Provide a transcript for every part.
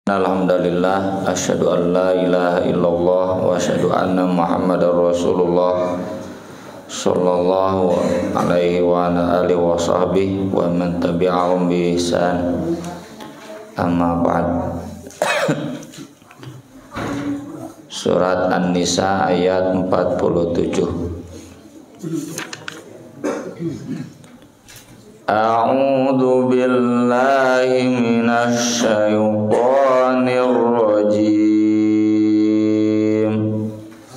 Alhamdulillah, asyhadu an la ilaha illallah wa asyhadu anna Muhammadar Rasulullah sallallahu alaihi wa ala alihi wa sahbihi wa man tabi'ahum bi ihsan. Amma ba'd. Surat An-Nisa ayat 47. A'udzu billahi minasy syaithanir rajim.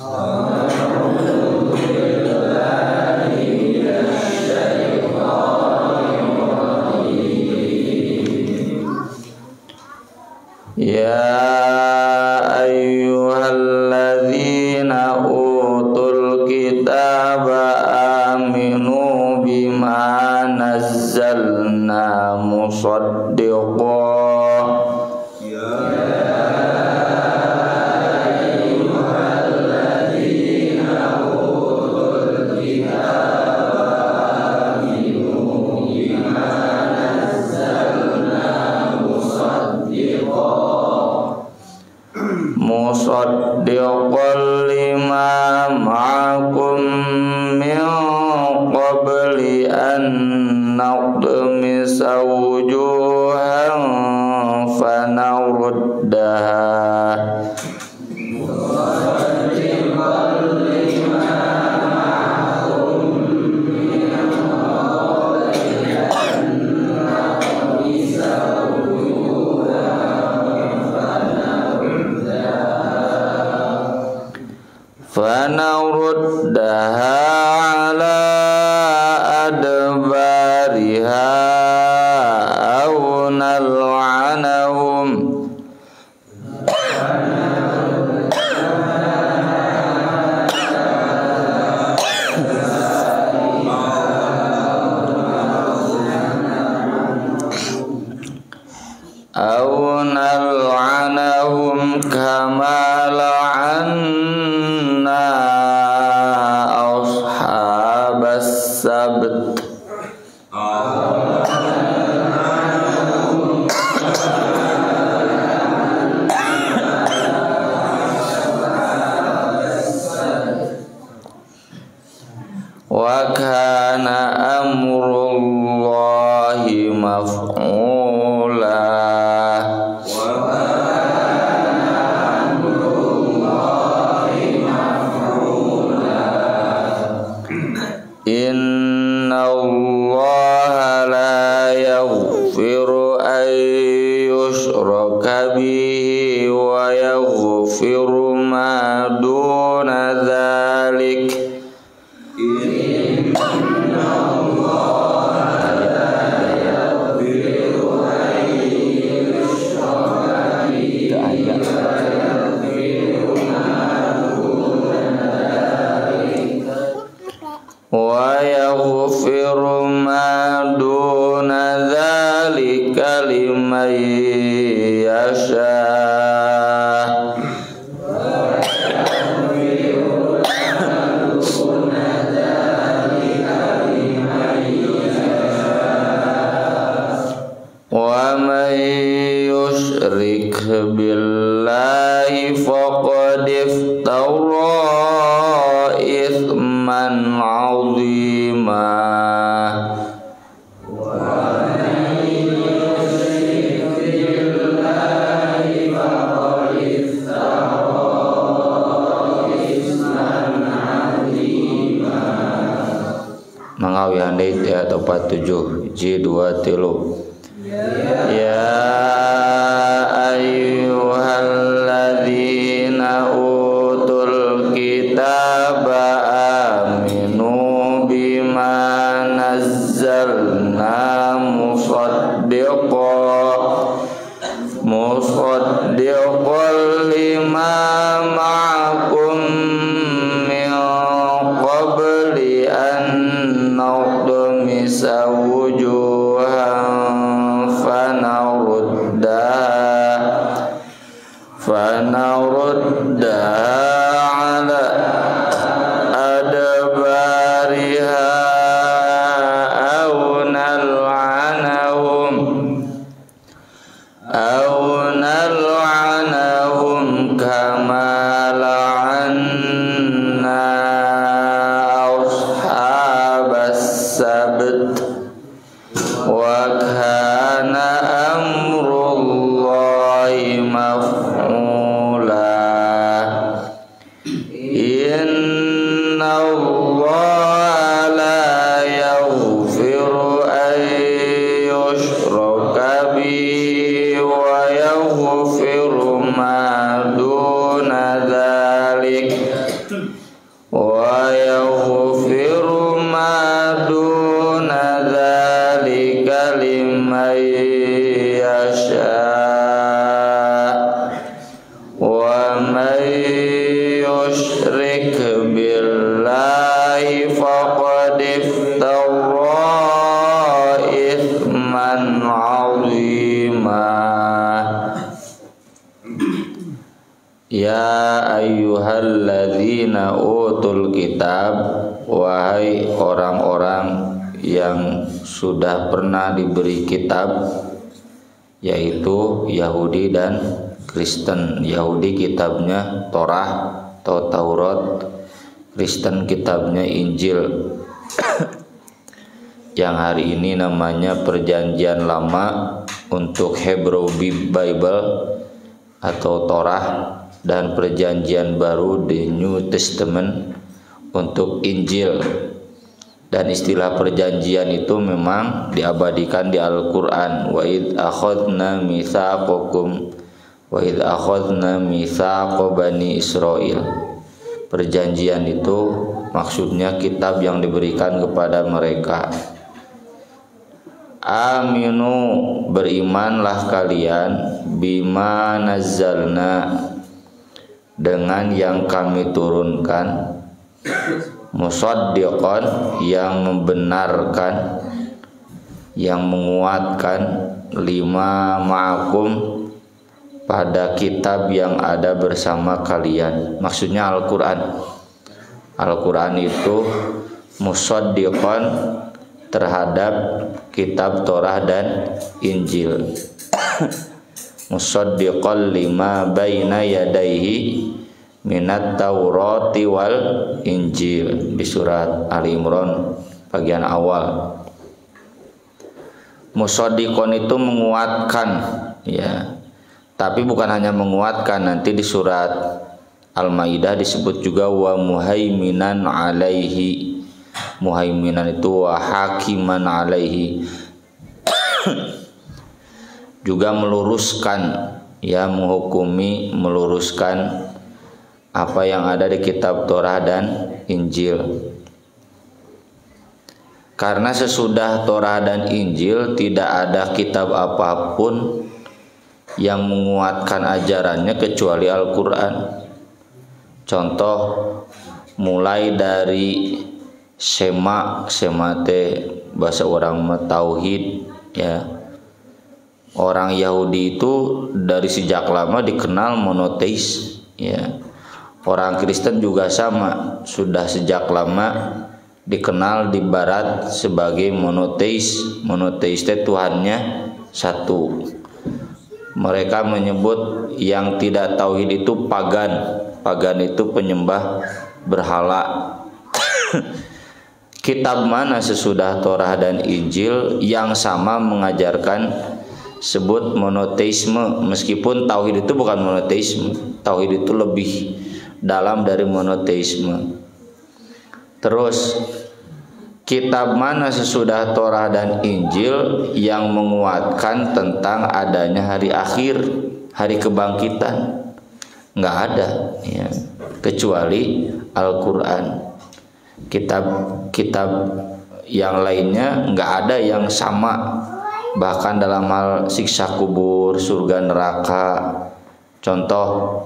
A'udzu billahi minasy syaithanir rajim. Ya ayyuhalladzina utul kitaba aminu bima nazzalna musaddiqan ya ayyuhalladzina utul kitaba aminu bima nazzalna musaddiqan lima ma'akum min qabli an naqmisa wujuhan fanaruddaha fanaruddaha ala adbariha aw nal'anahum kama la'anna ashabas sabt. Wa kana amrullahi maf'ula. Inna Allaha la yaghfiru an yushraka bihi wa yaghfiru ma duna dzalik. Inna Allaha la yaghfiru an yushraka bihi wa yaghfiru ma duna dzalik. Wa yaghfiru ma duna dzalika liman yasha. Wa man yusyrik billahi faqad iftara ithman 'azima. Mangawi handai ya tepat 7 J2 tilu. Ya ayyuhalladzina utul kitaba aminu bima nazzalna musaddiqan lima ma'akum min qabli an naqmisa wujuhan fanaruddaha ala adbariha aw nal'anahum aw nal'anahum yaghfiru ma duna dzalik wa yaghfiru ma duna dzalika liman yasha wa man yusyrik billahi faqad iftara itsman 'azima. Ya ayyuhalladzina utul kitab, wahai orang-orang yang sudah pernah diberi kitab, yaitu Yahudi dan Kristen. Yahudi kitabnya Torah atau Taurat, Kristen kitabnya Injil. Yang hari ini namanya Perjanjian Lama untuk Hebrew Bible atau Torah, dan Perjanjian Baru The New Testament untuk Injil. Dan istilah perjanjian itu memang diabadikan di Al-Qur'an. Wa id akhadna mitsaqakum wa id akhadna mitsaqa bani Israil. Perjanjian itu maksudnya kitab yang diberikan kepada mereka. Aminu, berimanlah kalian, bima nazzalna, dengan yang kami turunkan, musaddiqan, yang membenarkan, yang menguatkan, lima ma'akum, pada kitab yang ada bersama kalian. Maksudnya Al-Quran. Al-Quran itu musaddiqan terhadap kitab Torah dan Injil. Musaddiqan lima baina yadaihi minat Taurati wal Injil, di surat Ali Imran bagian awal. Musaddiqan itu menguatkan, ya. Tapi bukan hanya menguatkan, nanti di surat Al-Maidah disebut juga wa muhaiminan alaihi. Muhaiminan itu wa hakiman alaihi, juga meluruskan, ya, menghukumi, meluruskan apa yang ada di kitab Torah dan Injil. Karena sesudah Torah dan Injil tidak ada kitab apapun yang menguatkan ajarannya kecuali Al-Quran. Contoh, mulai dari Sema teh bahasa orang tauhid, ya. Orang Yahudi itu dari sejak lama dikenal monoteis, ya. Orang Kristen juga sama, sudah sejak lama dikenal di barat sebagai monoteis. Monoteis itu Tuhannya satu. Mereka menyebut yang tidak tauhid itu pagan. Pagan itu penyembah berhala. Kitab mana sesudah Torah dan Injil yang sama mengajarkan sebut monoteisme, meskipun tauhid itu bukan monoteisme. Tauhid itu lebih dalam dari monoteisme. Terus, kitab mana sesudah Torah dan Injil yang menguatkan tentang adanya hari akhir, hari kebangkitan? Nggak ada, ya, kecuali Al-Quran. Kitab-kitab yang lainnya nggak ada yang sama, bahkan dalam hal siksa kubur, surga neraka. Contoh,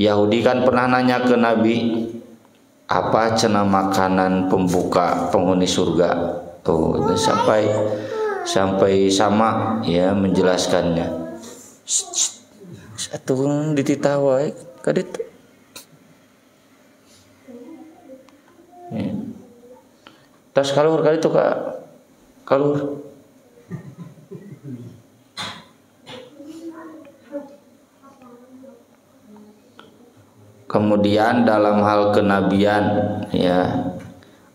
Yahudi kan pernah nanya ke Nabi, apa cenah makanan pembuka penghuni surga? Tuh, sampai sama, ya, menjelaskannya. Satu dititawai kadit. Tas kalur kali itu Kak. Kalur. Kemudian dalam hal kenabian, ya,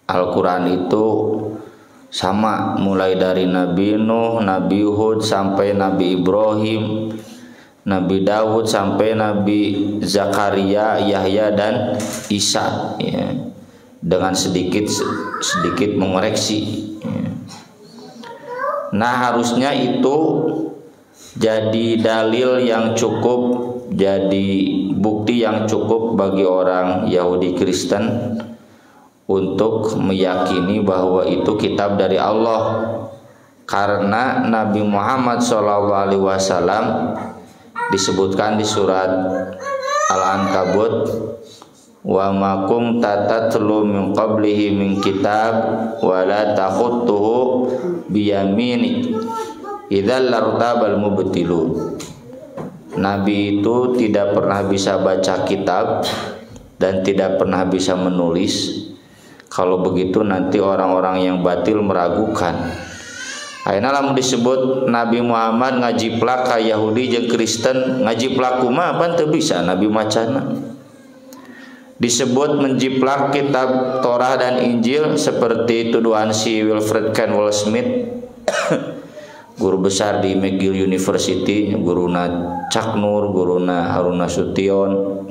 Al-Quran itu sama, mulai dari Nabi Nuh, Nabi Hud sampai Nabi Ibrahim, Nabi Daud sampai Nabi Zakaria, Yahya dan Isa, ya, dengan sedikit mengoreksi, ya. Nah, harusnya itu jadi dalil yang cukup, jadi bukti yang cukup bagi orang Yahudi Kristen untuk meyakini bahwa itu kitab dari Allah, karena Nabi Muhammad SAW disebutkan di surat Al-Ankabut, wa ma kunta tatlu min qablihi min kitab wa la takhutuhu biyaminik idzal lartabal mubtilun. Nabi itu tidak pernah bisa baca kitab dan tidak pernah bisa menulis. Kalau begitu nanti orang-orang yang batil meragukan. Ayeuna lamun disebut Nabi Muhammad ngajiplak ka Yahudi jeung Kristen, ngajiplak kumaha pan teu bisa Nabi macana. Disebut menjiplak kitab Torah dan Injil seperti tuduhan si Wilfred Kenwell Smith, guru besar di McGill University, guruna Cak Nur, guruna Haruna Sution.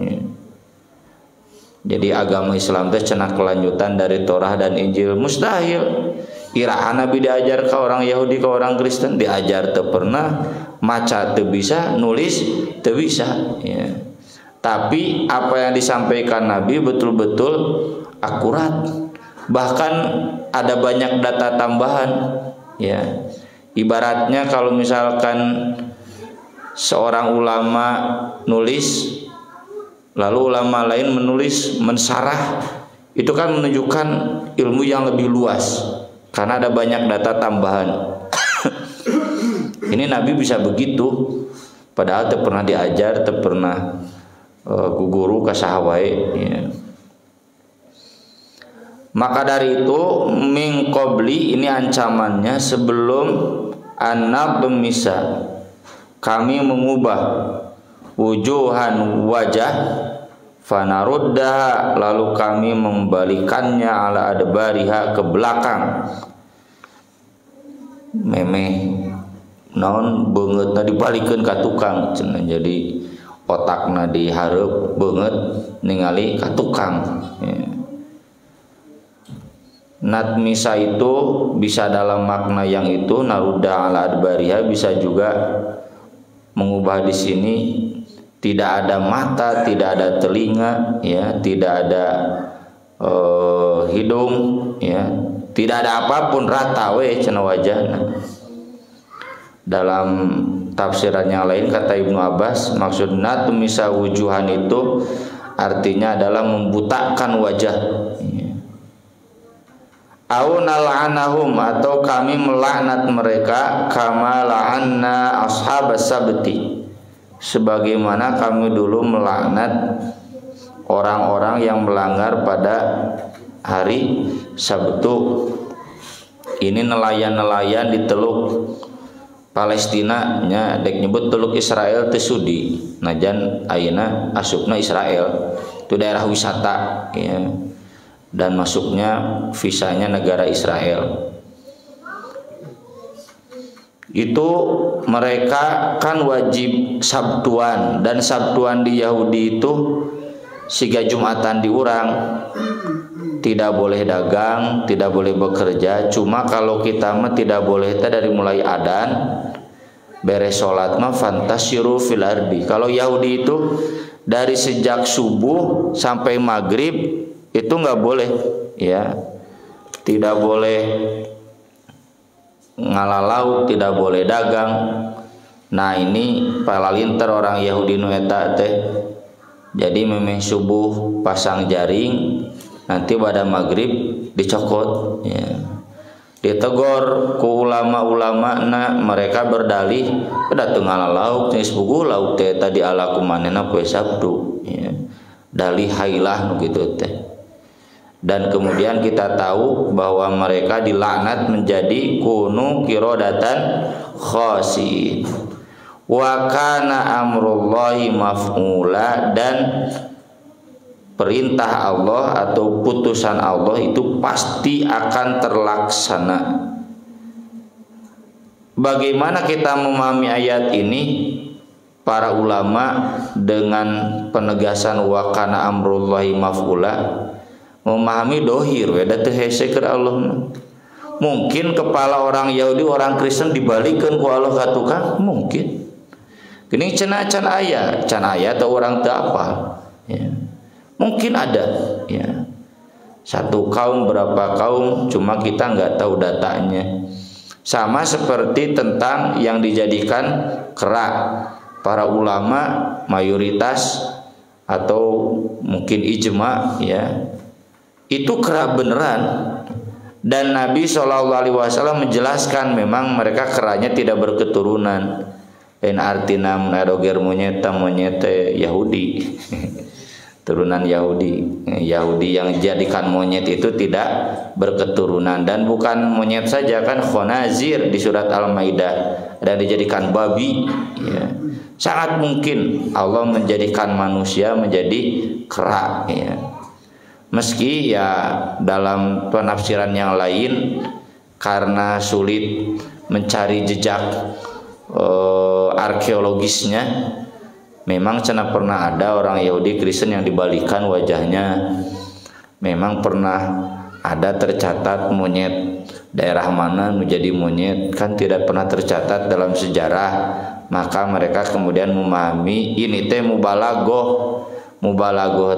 Jadi agama Islam teh cenah kelanjutan dari Torah dan Injil, mustahil. Iraan Nabi diajar ke orang Yahudi, ke orang Kristen, diajar teu pernah, maca teu bisa, nulis teu bisa, ya. Tapi apa yang disampaikan Nabi betul-betul akurat. Bahkan ada banyak data tambahan, ya. Ibaratnya kalau misalkan seorang ulama nulis, lalu ulama lain menulis, mensarah, itu kan menunjukkan ilmu yang lebih luas karena ada banyak data tambahan. Ini Nabi bisa begitu, padahal tak pernah diajar, tak pernah guru kasahawai, ya. Maka dari itu min qabli ini ancamannya, sebelum anak demisa kami mengubah wujuhan wajah fanarudda, lalu kami membalikannya ala adbariha ke belakang. Memeh naon beungeutna dibalikeun ka tukang cenah, jadi otakna dihareup beungeut ningali ka tukang, ya. Natmisa itu bisa dalam makna yang itu, narudda ala adbariha bisa juga mengubah di sini tidak ada mata, tidak ada telinga, ya, tidak ada hidung, ya, tidak ada apapun, rata we cenah wajahna. Dalam tafsiran yang lain kata Ibnu Abbas, maksud natmisa wujuhan itu artinya adalah membutakan wajah, ya. Au nal'anahum, atau kami melaknat mereka, kama la'anna ashabas sabti, sebagaimana kami dulu melaknat orang-orang yang melanggar pada hari Sabtu. Ini nelayan-nelayan di Teluk Palestina nya dek nyebut Teluk Israel teu sudi, najan ayeuna asupna Israel itu daerah wisata, ya. Dan masuknya visanya negara Israel. Itu mereka kan wajib Sabtuan, dan Sabtuan di Yahudi itu siga Jumatan diurang, tidak boleh dagang, tidak boleh bekerja. Cuma kalau kita mah tidak boleh dari mulai adzan beres salat mah fantasiru fil ardi. Kalau Yahudi itu dari sejak subuh sampai maghrib itu nggak boleh, ya, tidak boleh ngalalau, tidak boleh dagang. Nah ini palalinter orang Yahudi nu eta teh. Jadi memang subuh pasang jaring, nanti pada maghrib dicokot, ya. Ditegor ku ulama-ulama, nah mereka berdalih pada tengah lauk geus puguh lauk teh tadi ala kumanehna poe Sabtu, ya. Dalih hailah nu kitu teh. Dan kemudian kita tahu bahwa mereka dilaknat menjadi kunu qiradatan khasiin. Wa kana amrullahi maf'ula, dan perintah Allah atau putusan Allah itu pasti akan terlaksana. Bagaimana kita memahami ayat ini? Para ulama dengan penegasan wa kana amrullahi maf'ula memahami dohir weda teu hese keur Allah. Mungkin kepala orang Yahudi, orang Kristen dibalikkan ku Allah ka tukang, mungkin. Gini cenah can aya atau orang teu apal. Ya. Mungkin ada, ya. Satu kaum berapa kaum, cuma kita nggak tahu datanya. Sama seperti tentang yang dijadikan kerak. Para ulama mayoritas atau mungkin ijma, ya, itu kerak beneran. Dan Nabi SAW menjelaskan memang mereka keraknya tidak berketurunan. Dan artina menaroger monyet Yahudi. Turunan Yahudi. Yahudi yang jadikan monyet itu tidak berketurunan. Dan bukan monyet saja, kan khonazir di surat Al-Maidah, dan dijadikan babi, ya. Sangat mungkin Allah menjadikan manusia menjadi kera, ya. Meski ya dalam penafsiran yang lain, karena sulit mencari jejak arkeologisnya, memang cenah pernah ada orang Yahudi Kristen yang dibalikan wajahnya. Memang pernah ada tercatat monyet daerah mana menjadi monyet, kan tidak pernah tercatat dalam sejarah. Maka mereka kemudian memahami ini teh mubalaghah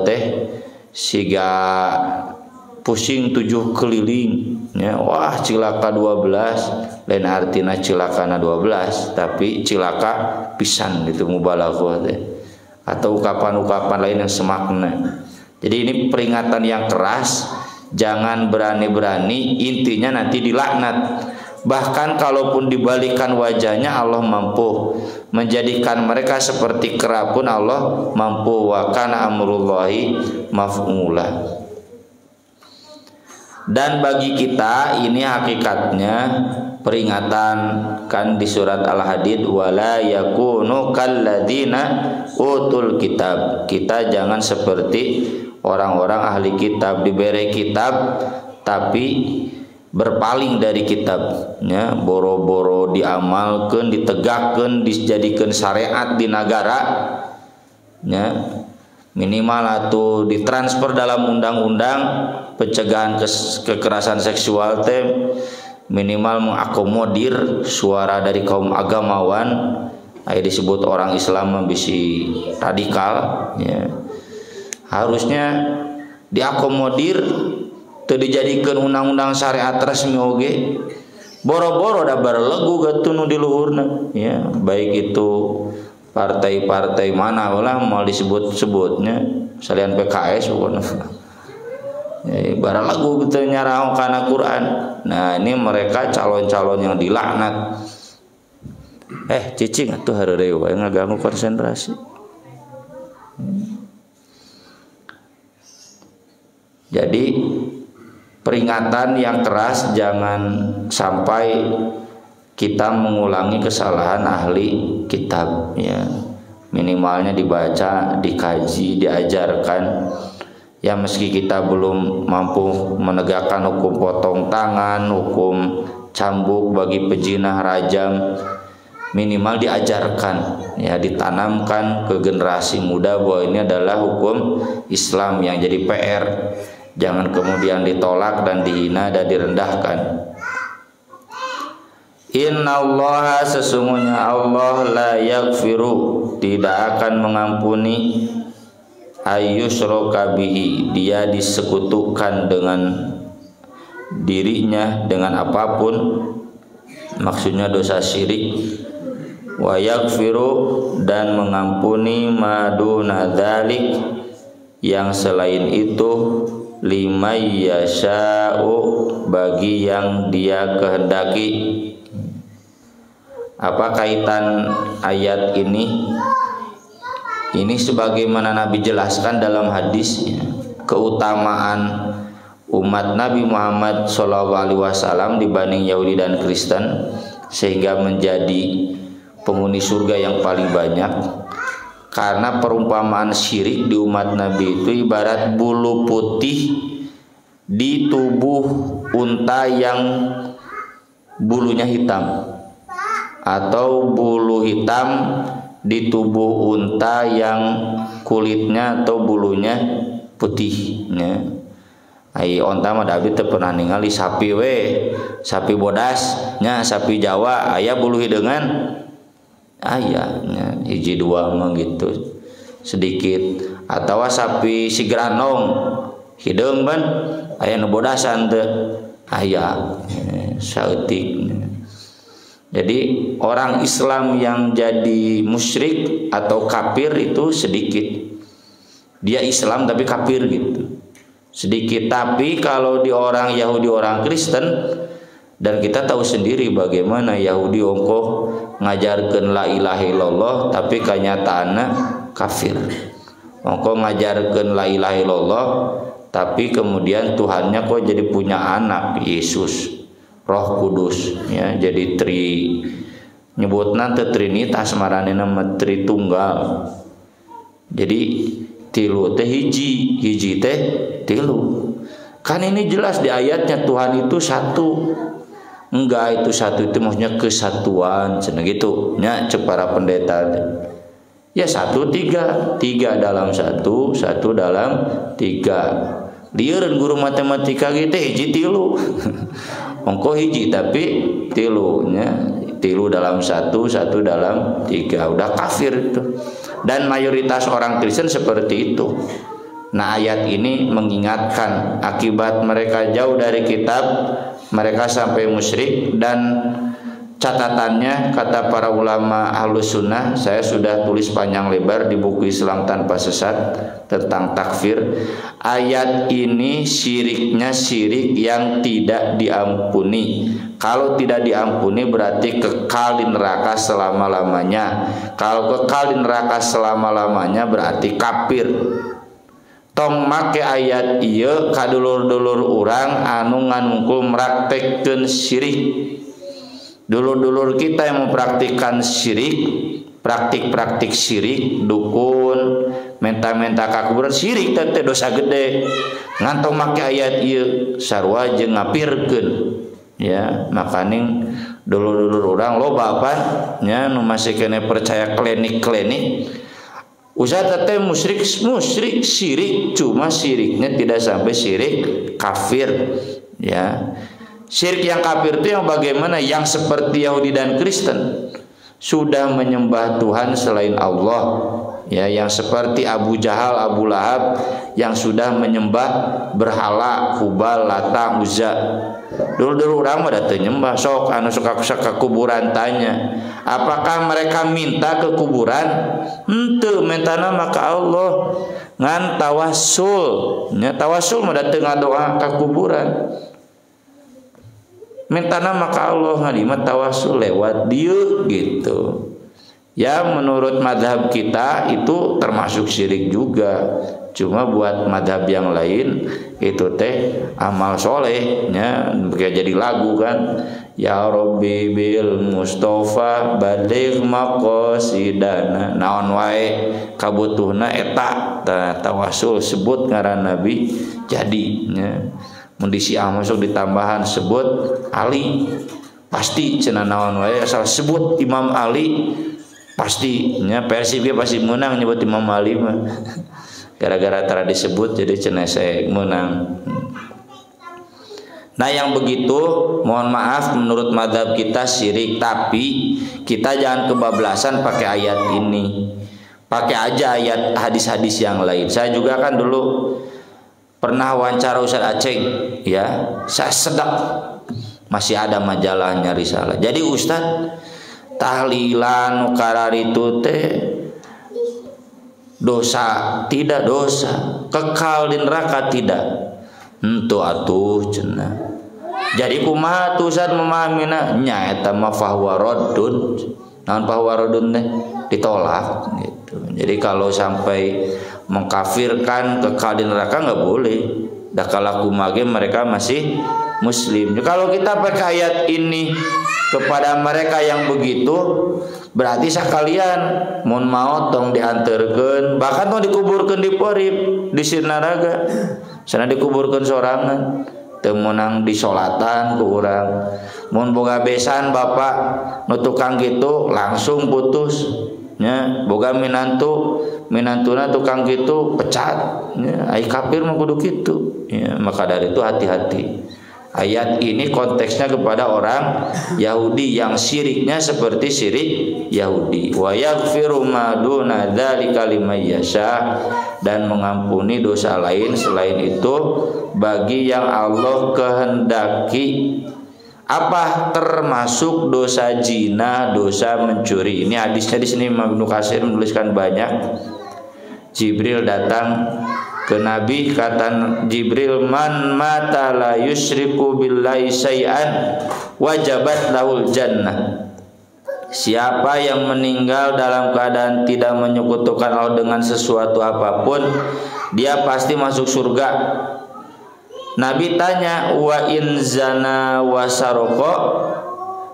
teh siga pusing 7 keliling, ya. Wah, cilaka 12 lain artina cilakana 12, tapi cilaka pisan gitu mubalaghah teh, atau ukapan-ukapan lain yang semakna. Jadi ini peringatan yang keras, jangan berani-berani, intinya nanti dilaknat. Bahkan kalaupun dibalikan wajahnya, Allah mampu menjadikan mereka seperti kera pun Allah mampu. Wa kana amrullahi maf'ula. Dan bagi kita ini hakikatnya peringatan, kan di surat Al-Hadid, wala yakunu kalladzina utul kitab. Kita jangan seperti orang-orang ahli kitab, diberi kitab tapi berpaling dari kitabnya, boro-boro diamalkan, ditegakkan, dijadikan syariat di negara, ya. Minimal atau ditransfer dalam undang-undang pencegahan kekerasan seksual teh, minimal mengakomodir suara dari kaum agamawan. Disebut orang Islam bisi radikal, ya. Harusnya diakomodir, teu dijadikeun undang-undang syariat resmi oge. Boro-boro da barelegu gatunu di luhurna, ya. Baik itu partai-partai mana ulah mau disebut-sebutnya, salian PKS pokoknya. Ya, barelegu gitu nyarao kana Quran. Nah, ini mereka calon-calon yang dilaknat. Cicing atuh hareureuy wae ngaganggu konsentrasi. Jadi peringatan yang keras, jangan sampai kita mengulangi kesalahan ahli kitab, ya. Minimalnya dibaca, dikaji, diajarkan. Ya meski kita belum mampu menegakkan hukum potong tangan, hukum cambuk bagi pejinah, rajam, minimal diajarkan, ya, ditanamkan ke generasi muda bahwa ini adalah hukum Islam yang jadi PR. Jangan kemudian ditolak dan dihina dan direndahkan. Innallaha, sesungguhnya Allah, la yaghfiru, tidak akan mengampuni, ayyusyraka bihi, dia disekutukan dengan dirinya dengan apapun, maksudnya dosa syirik. Wa yaghfiru, dan mengampuni maduna dzalik, yang selain itu, liman yasha'u, bagi yang dia kehendaki. Apa kaitan ayat ini? Ini sebagaimana Nabi jelaskan dalam hadisnya, keutamaan umat Nabi Muhammad SAW dibanding Yahudi dan Kristen, sehingga menjadi penghuni surga yang paling banyak. Karena perumpamaan syirik di umat Nabi itu ibarat bulu putih di tubuh unta yang bulunya hitam, atau bulu hitam di tubuh unta yang kulitnya atau bulunya putih, ya. Ai onta mah David teu pernah ningali sapi we, sapi bodas nya, sapi Jawa aya bulu hideungan. ayahnya hiji dua mah gitu sedikit atau sapi si granong hideung ban aya nu bodasan teu aya saeutik. Jadi orang Islam yang jadi musyrik atau kafir itu sedikit. Dia Islam tapi kafir gitu. Sedikit. Tapi kalau di orang Yahudi, orang Kristen, dan kita tahu sendiri bagaimana Yahudi ongkoh ngajarkeun la ilaha illallah tapi kanyataanna kafir. Ongkoh ngajarkeun la ilaha illallah tapi kemudian Tuhannya kok jadi punya anak, Yesus, Roh Kudus, ya, jadi nyebutna teu trinitas maranena mah Tritunggal. Jadi tilu teh hiji teh tilu. Kan ini jelas di ayatnya Tuhan itu satu. Enggak, itu satu itu maksudnya kesatuan, cenah gitu. Nya cek para pendeta. Ya satu tiga, tiga dalam satu, satu dalam tiga. Lieureun guru matematika gitu hiji tilu. Ongko hiji tapi tilunya tilu dalam satu, satu dalam tiga, udah kafir itu. Dan mayoritas orang Kristen seperti itu. Nah ayat ini mengingatkan akibat mereka jauh dari kitab, mereka sampai musyrik. Dan catatannya kata para ulama Ahlus Sunnah, saya sudah tulis panjang lebar di buku Islam Tanpa Sesat tentang takfir. Ayat ini syiriknya syirik yang tidak diampuni. Kalau tidak diampuni berarti kekal di neraka selama-lamanya. Kalau kekal di neraka selama-lamanya berarti kafir. Tong make ayat ieu kadulur-dulur urang anu nganungkul meraktekkeun syirik. Dulur-dulur kita yang mempraktikkan syirik, praktik-praktik syirik, dukun, menta-menta kakuburan, syirik teh dosa gede. Ngantong make ayat ieu sarua jeung ngapirkeun. Ya, makaning dulur-dulur urang loba apa nya nu masih kene percaya klinik-klinik. Usaha teh musyrik syirik, cuma syiriknya tidak sampai syirik kafir, ya. Syirik yang kafir itu yang bagaimana? Yang seperti Yahudi dan Kristen sudah menyembah Tuhan selain Allah, ya, yang seperti Abu Jahal, Abu Lahab yang sudah menyembah berhala, Hubal, Lata, Uzza. Dulu orang mah teu nyembah, sok anu suka ke kuburan tanya, apakah mereka minta ke kuburan? Henteu, mentana maka Allah ngan tawasul. Nya tawasul mah teu ngadoa ka kuburan. Mentana maka Allah ngalimat tawasul lewat dia gitu. Ya menurut madhab kita itu termasuk syirik juga. Cuma buat madhab yang lain itu teh amal solehnya kayak jadi lagu kan. Ya Rabbi bil Mustafa baligh maqasidana. Naon wae kabutuhna eta tawasul sebut ngaran Nabi jadinya. Mundisi masuk ditambahan sebut Ali pasti cenah naon wae asal sebut Imam Ali pasti nya Persib pasti menang nyebut Imam Ali mah gara-gara tara disebut jadi cenah saya menang. Nah yang begitu mohon maaf menurut mazhab kita syirik, tapi kita jangan kebablasan pakai ayat ini, pakai aja ayat hadis-hadis yang lain. Saya juga kan dulu pernah wawancara Ustaz Aceh, ya, saya sedap masih ada majalahnya Risalah. Jadi Ustaz tahlilan nukarar itu teh dosa, tidak dosa, kekal di neraka tidak. Henteu atuh cenah. Jadi kumaha tuh Ustaz memahaminya? Nya eta mah fahuwa raddun. Naon fahuwa raddun teh? Ditolak gitu. Jadi kalau sampai mengkafirkan kekal di neraka nggak boleh. Dah kalau kumage mereka masih muslim. Kalau kita pakai ayat ini kepada mereka yang begitu, berarti sekalian mun maot tong dianterkeun, bahkan tong dikuburkeun di porib di Sirnaraga. Sana dikuburkeun sorangan, teu meunang disolatan ku urang. Mun boga besan bapak nu tukang kitu langsung putus. Nya boga minantuna tukang gitu pecat, ya ai kafir mah kudu kitu, ya. Maka dari itu hati-hati Ayat ini konteksnya kepada orang Yahudi yang syiriknya seperti syirik Yahudi. Wa yaghfiru ma duna dzalika liman yasha, dan mengampuni dosa lain selain itu bagi yang Allah kehendaki. Apa? Termasuk dosa zina, dosa mencuri. Ini hadisnya di sini Imam Ibnu Katsir menuliskan banyak. Jibril datang ke Nabi, kata Jibril, man mata la yusyriku billahi syai'an wajabat lahul jannah. Siapa yang meninggal dalam keadaan tidak menyekutukan Allah dengan sesuatu apapun, dia pasti masuk surga. Nabi tanya, wa in zana wa saroko,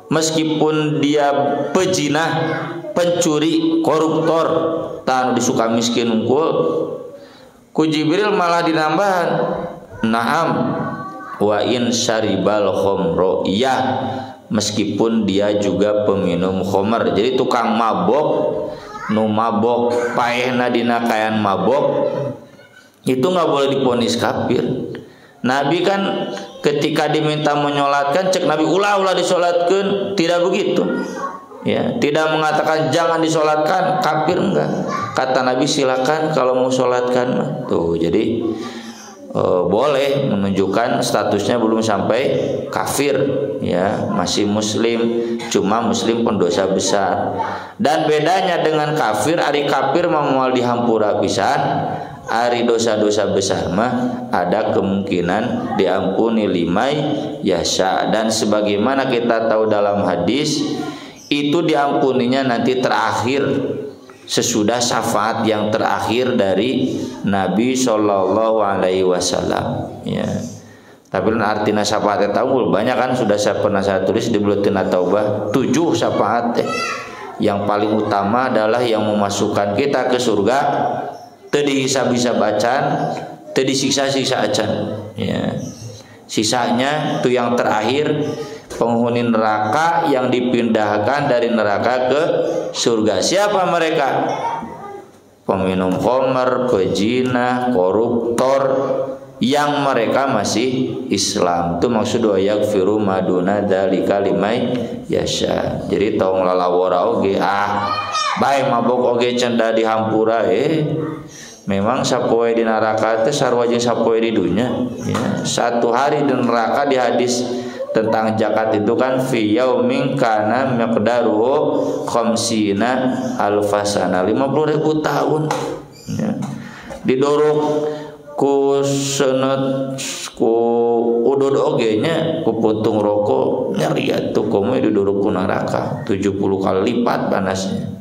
meskipun dia pejinah, pencuri, koruptor, tanu disuka miskin unggul, ku Jibril malah dinambahan, na'am wa in syaribal khomro, iya, meskipun dia juga peminum khomer. Jadi tukang mabok, nu mabok paehna dina kayan mabok, itu nggak boleh diponis kafir. Nabi kan ketika diminta menyolatkan, cek Nabi ulah disolatkan, tidak begitu. Ya, tidak mengatakan jangan disolatkan, kafir enggak. Kata Nabi silakan kalau mau solatkan. Tuh, jadi boleh, menunjukkan statusnya belum sampai kafir, ya, masih muslim, cuma muslim pendosa besar. Dan bedanya dengan kafir, ari kafir mau dihampura pisan, ari dosa-dosa besar mah ada kemungkinan diampuni limai yasha. Dan sebagaimana kita tahu dalam hadis, itu diampuninya nanti terakhir, sesudah syafaat yang terakhir dari Nabi Shallallahu Alaihi Wasallam. Ya. Tapi artinya syafaat tahu banyak kan, sudah pernah saya tulis di Buletin At-Taubah 7 syafaat. Yang paling utama adalah yang memasukkan kita ke surga, tadi bisa bacaan, tadi siksa acan. Ya. Sisanya itu yang terakhir, penghuni neraka yang dipindahkan dari neraka ke surga. Siapa mereka? Peminum khamr, pezina, koruptor, yang mereka masih Islam. Itu maksud wa yaghfiru maduna dzalika liman yasha. Jadi tong lalawara oge, bae mabok oge cenda dihampura. Memang sapoe di neraka teh sarua jeung sapoe di dunya. Ya, satu hari di neraka di hadis tentang zakat itu kan fi yaumin kana miqdaruhu khamsina alfasana, 50.000 tahun. Ya. Didorok ku senet ku udud oge nya, ku puntung rokok nyari atuh komo didorok ku neraka 70 kali lipat panasnya.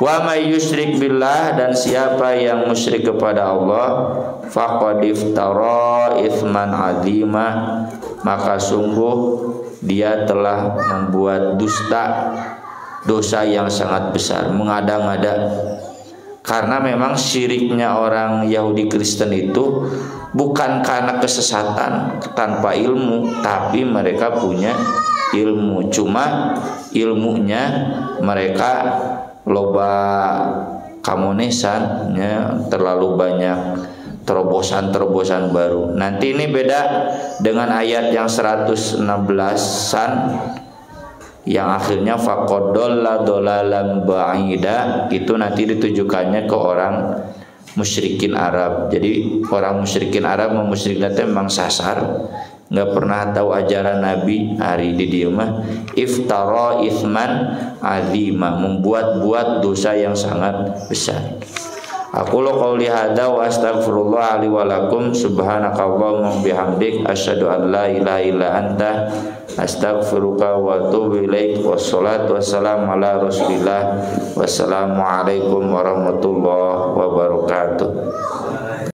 Wa may yusyrik billah, dan siapa yang musyrik kepada Allah, faqad iftara itsman azima, maka sungguh dia telah membuat dusta, dosa yang sangat besar, mengada-ngada. Karena memang syiriknya orang Yahudi Kristen itu bukan karena kesesatan tanpa ilmu, tapi mereka punya ilmu, cuma ilmunya mereka loba kamonesan, ya, terlalu banyak terobosan-terobosan baru. Nanti ini beda dengan ayat yang 116-an yang akhirnya faqadolla dolalam ba'ida, itu nanti ditujukannya ke orang musyrikin Arab. Jadi orang musyrikin Arab memusyrikin itu memang sasar, nggak pernah tahu ajaran Nabi. Hari di dia mah iftara itsman azima, membuat-buat dosa yang sangat besar. Aku lo qauli hadza wa astaghfirullah li wa lakum, subhanakallahumma bihamdik, asyhadu an la ilaha illa anta, astaghfiruka wa atubu ilaik. Wassalatu wassalamu ala rasulillah. Wassalamu alaikum warahmatullahi wabarakatuh.